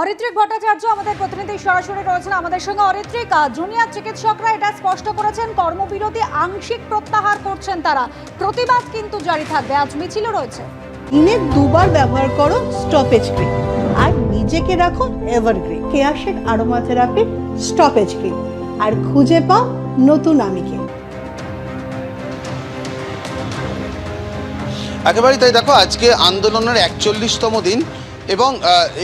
অরিত্রিক ভট্টাচার্য আমাদের প্রতিনিধি সরাসরি রয়েছেন আমাদের সঙ্গে। অরিত্রিক, জুনিয়র চিকিৎসকরা এটা স্পষ্ট করেছেন কর্মবিরতি আংশিক প্রত্যাহার করছেন তারা, প্রতিবাদ কিন্তু জারি থাকবে, আজ মিছিলও রয়েছে। দিনে দুবার ব্যবহার করো স্টপেজ ক্রিম আর নিজেকে রাখো এভারগ্রিন কেয়াশেক আরোমা থেরাপি স্টপেজ ক্রিম, আর খুঁজে পাও নতুন আমিকে। একেবারেই তাই। দেখো, আজকে আন্দোলনের ৪১তম দিন এবং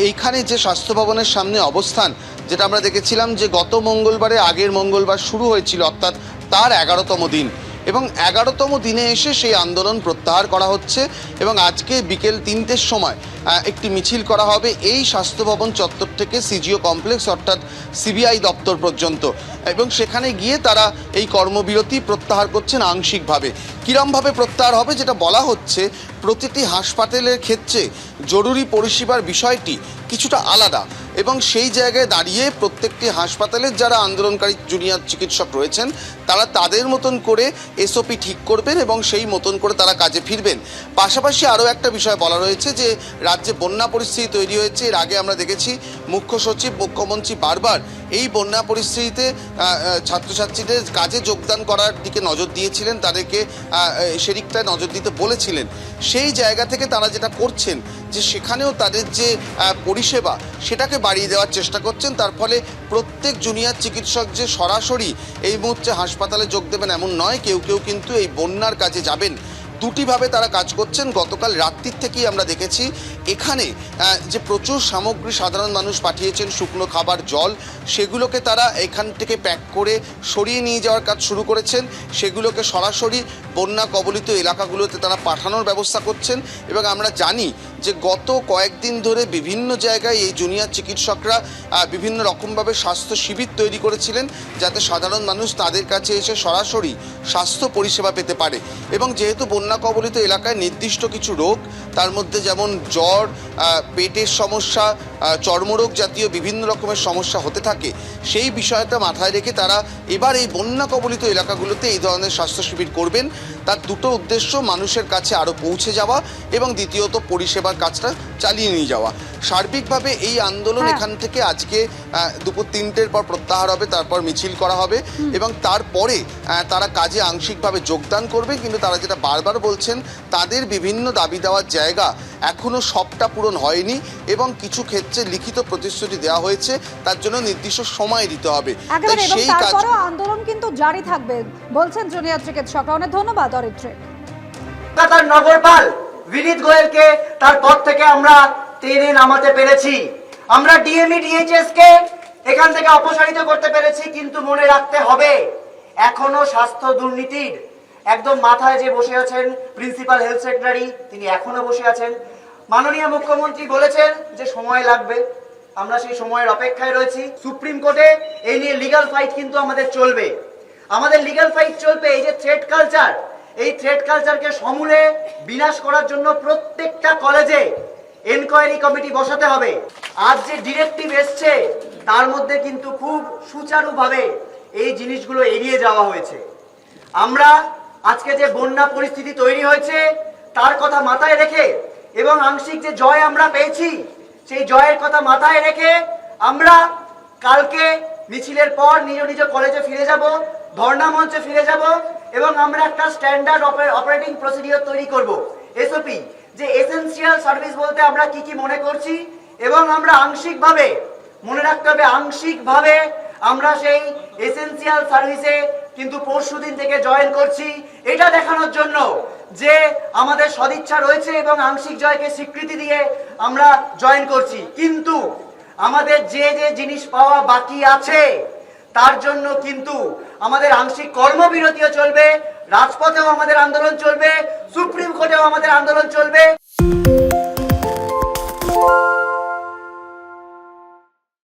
এইখানে যে স্বাস্থ্য ভবনের সামনে অবস্থান, যেটা আমরা দেখেছিলাম যে গত মঙ্গলবারে আগের মঙ্গলবার শুরু হয়েছিল, অর্থাৎ তার ১১তম দিন, এবং ১১তম দিনে এসে সেই আন্দোলন প্রত্যাহার করা হচ্ছে। এবং আজকে বিকেল ৩টের সময় একটি মিছিল করা হবে এই স্বাস্থ্য ভবন চত্বর থেকে সিজিও কমপ্লেক্স অর্থাৎ সিবিআই দপ্তর পর্যন্ত, এবং সেখানে গিয়ে তারা এই কর্মবিরতি প্রত্যাহার করছেন আংশিকভাবে। কীরমভাবে প্রত্যাহার হবে, যেটা বলা হচ্ছে প্রতিটি হাসপাতালের ক্ষেত্রে জরুরি পরিষেবার বিষয়টি কিছুটা আলাদা, এবং সেই জায়গায় দাঁড়িয়ে প্রত্যেকটি হাসপাতালের যারা আন্দোলনকারী জুনিয়র চিকিৎসক রয়েছেন তারা তাদের মতন করে এসওপি ঠিক করবেন এবং সেই মতন করে তারা কাজে ফিরবেন। পাশাপাশি আরও একটা বিষয় বলা রয়েছে যে রাজ্যে বন্যা পরিস্থিতি তৈরি হয়েছে। এর আগে আমরা দেখেছি মুখ্য সচিব, মুখ্যমন্ত্রী বারবার এই বন্যা পরিস্থিতিতে ছাত্রছাত্রীদের কাজে যোগদান করার দিকে নজর দিয়েছিলেন, তাদেরকে সেদিকটায় নজর দিতে বলেছিলেন। সেই জায়গা থেকে তারা যেটা করছেন যে সেখানেও তাদের যে পরিষেবা সেটাকে বাড়িয়ে দেওয়ার চেষ্টা করছেন। তার ফলে প্রত্যেক জুনিয়র চিকিৎসক যে সরাসরি এই মুহূর্তে হাসপাতালে যোগ দেবেন এমন নয়, কেউ কেউ কিন্তু এই বন্যার কাজে যাবেন। দুটিভাবে তারা কাজ করছেন। গতকাল রাত্রির থেকেই আমরা দেখেছি এখানে যে প্রচুর সামগ্রী সাধারণ মানুষ পাঠিয়েছেন, শুকনো খাবার, জল, সেগুলোকে তারা এখান থেকে প্যাক করে সরিয়ে নিয়ে যাওয়ার কাজ শুরু করেছেন। সেগুলোকে সরাসরি বন্যা কবলিত এলাকাগুলোতে তারা পাঠানোর ব্যবস্থা করছেন। এবং আমরা জানি যে গত কয়েকদিন ধরে বিভিন্ন জায়গায় এই জুনিয়র চিকিৎসকরা বিভিন্ন রকমভাবে স্বাস্থ্য শিবির তৈরি করেছিলেন, যাতে সাধারণ মানুষ তাদের কাছে এসে সরাসরি স্বাস্থ্য পরিষেবা পেতে পারে। এবং যেহেতু বন্যা কবলিত এলাকায় নির্দিষ্ট কিছু রোগ, তার মধ্যে যেমন জ্বর, পেটের সমস্যা, চর্মরোগ জাতীয় বিভিন্ন রকমের সমস্যা হতে থাকে, সেই বিষয়টা মাথায় রেখে তারা এবার এই বন্যা কবলিত এলাকাগুলোতে এই ধরনের স্বাস্থ্য শিবির করবেন। তার দুটো উদ্দেশ্য, মানুষের কাছে আরও পৌঁছে যাওয়া এবং দ্বিতীয়ত পরিষেবার কাজটা চালিয়ে নিয়ে যাওয়া। সার্বিকভাবে এই আন্দোলন এখান থেকে আজকে দুপুর ৩টের পর প্রত্যাহার হবে, তারপর মিছিল করা হবে এবং তারপরে তারা কাজে আংশিকভাবে যোগদান করবে। কিন্তু তারা যেটা বারবার বলছেন, তাদের বিভিন্ন দাবি দেওয়ার জায়গা এখনও সবটা পূরণ হয়নি এবং কিছু ক্ষেত্রে লিখিত প্রতিশ্রুতি দেওয়া হয়েছে, তার জন্য নির্দিষ্ট সময় দিতে হবে। সেই আন্দোলন কিন্তু জারি থাকবে বলছেন জুনিয়র চিকিৎসকরা। অনেক ধন্যবাদ অরিত্রিক। কলকাতার নগরপাল বিনীত গোয়েলকে তার পদ থেকে আমরা টেনে নামাতে পেরেছি, আমরা ডিএমই ডিএইচএস কে এখান থেকে অপসারিত করতে পেরেছি। কিন্তু মনে রাখতে হবে, এখনো স্বাস্থ্য দুর্নীতির একদম মাথায় যে বসে আছেন প্রিন্সিপাল হেলথ সেক্রেটারি, তিনি এখনো বসে আছেন। মাননীয় মুখ্যমন্ত্রী বলেছেন যে সময় লাগবে, আমরা সেই সময়ের অপেক্ষায় রয়েছি। সুপ্রিম কোর্টে এই নিয়ে লিগ্যাল ফাইট কিন্তু আমাদের চলবে, আমাদের লিগ্যাল ফাইট চলবে। এই যে থ্রেট কালচার, এই থ্রেট কালচারকে সমূলে বিনাশ করার জন্য প্রত্যেকটা কলেজে এনকোয়ারি কমিটি বসাতে হবে। আজ যে ডিরেক্টিভ এসছে তার মধ্যে কিন্তু খুব সুচারুভাবে এই জিনিসগুলো এড়িয়ে যাওয়া হয়েছে। আমরা আজকে যে বন্যা পরিস্থিতি তৈরি হয়েছে তার কথা মাথায় রেখে এবং আংশিক যে জয় আমরা পেয়েছি সেই জয়ের কথা মাথায় রেখে আমরা কালকে মিছিলের পর নিজ নিজ কলেজে ফিরে যাব, ধর্ণা মঞ্চে ফিরে যাব এবং আমরা একটা স্ট্যান্ডার্ড অপারেটিং প্রসিডিওর তৈরি করব, এসওপি, যে এসেনশিয়াল সার্ভিস বলতে আমরা কি কি মনে করছি। এবং আমরা আংশিকভাবে, মনে রাখতে হবে, আংশিকভাবে আমরা সেই এসেনশিয়াল সার্ভিসে কিন্তু পরশুদিন থেকে জয়েন করছি, এটা দেখানোর জন্য যে আমাদের সদিচ্ছা রয়েছে এবং আংশিক জয়কে স্বীকৃতি দিয়ে আমরা জয়েন করছি। কিন্তু আমাদের যে যে জিনিস পাওয়া বাকি আছে তার জন্য কিন্তু আমাদের আংশিক কর্মবিরতিও চলবে, রাজপথেও আমাদের আন্দোলন চলবে, সুপ্রিম কোর্টেও আমাদের আন্দোলন চলবে।